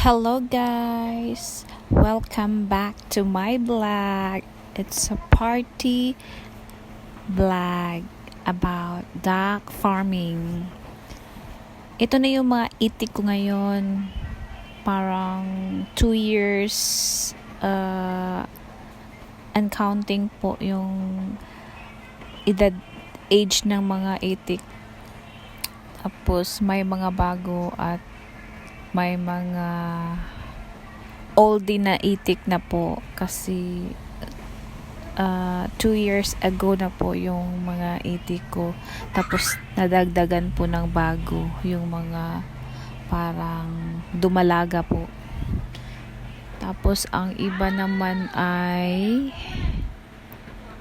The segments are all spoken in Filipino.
Hello guys! Welcome back to my vlog. It's a party vlog about duck farming. Ito na yung mga itik ko ngayon. Parang 2 years and counting po yung age ng mga itik. Tapos may mga bago at may mga oldie na itik na po kasi 2 years ago na po yung mga itik ko, tapos nadagdagan po ng bago yung mga parang dumalaga po. Tapos ang iba naman ay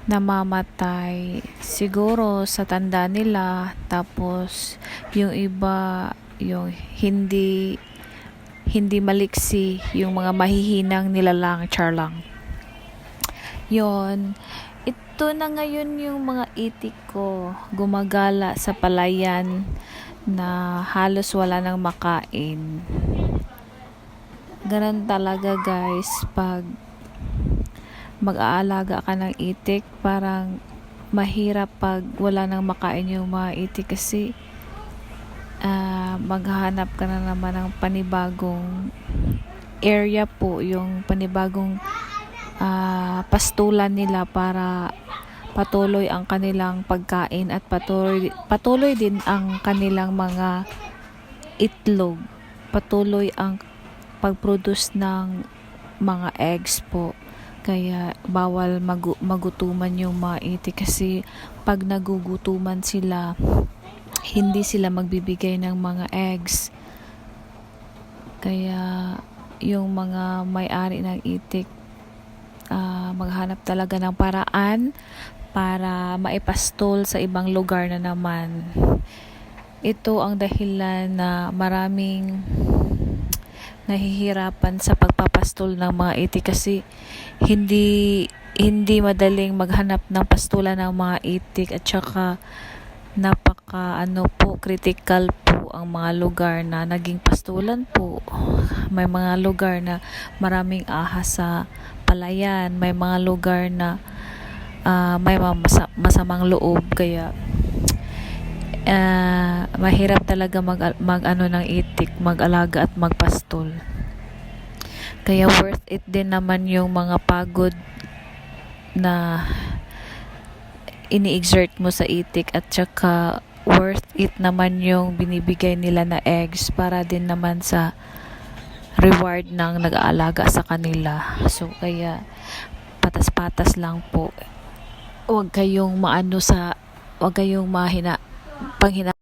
namamatay siguro sa tanda nila, tapos yung iba yung hindi maliksi, yung mga mahihinang nilalang charlang. Yon, ito na ngayon yung mga itik ko, gumagala sa palayan na halos wala nang makain. Ganun talaga guys, pag mag-aalaga ka ng itik, parang mahirap pag wala nang makain yung mga itik kasi maghahanap ka na naman ng panibagong area po, yung panibagong pastulan nila para patuloy ang kanilang pagkain at patuloy din ang kanilang mga itlog, patuloy ang pag-produce ng mga eggs po. Kaya bawal magutuman yung mga itik kasi pag nagugutuman sila, hindi sila magbibigay ng mga eggs. Kaya yung mga may-ari ng itik maghanap talaga ng paraan para maipastol sa ibang lugar na naman. Ito ang dahilan na maraming nahihirapan sa pagpapastol ng mga itik kasi hindi madaling maghanap ng pastulan ng mga itik, at saka critical po ang mga lugar na naging pastulan po. May mga lugar na maraming ahas sa palayan, may mga lugar na may masamang loob, kaya mahirap talaga mag-ano ng itik, mag-alaga at magpastol. Kaya worth it din naman yung mga pagod na ini-exert mo sa itik, at saka worth it naman yung binibigay nila na eggs para din naman sa reward ng nag-aalaga sa kanila. So kaya patas-patas lang po, huwag kayong panghina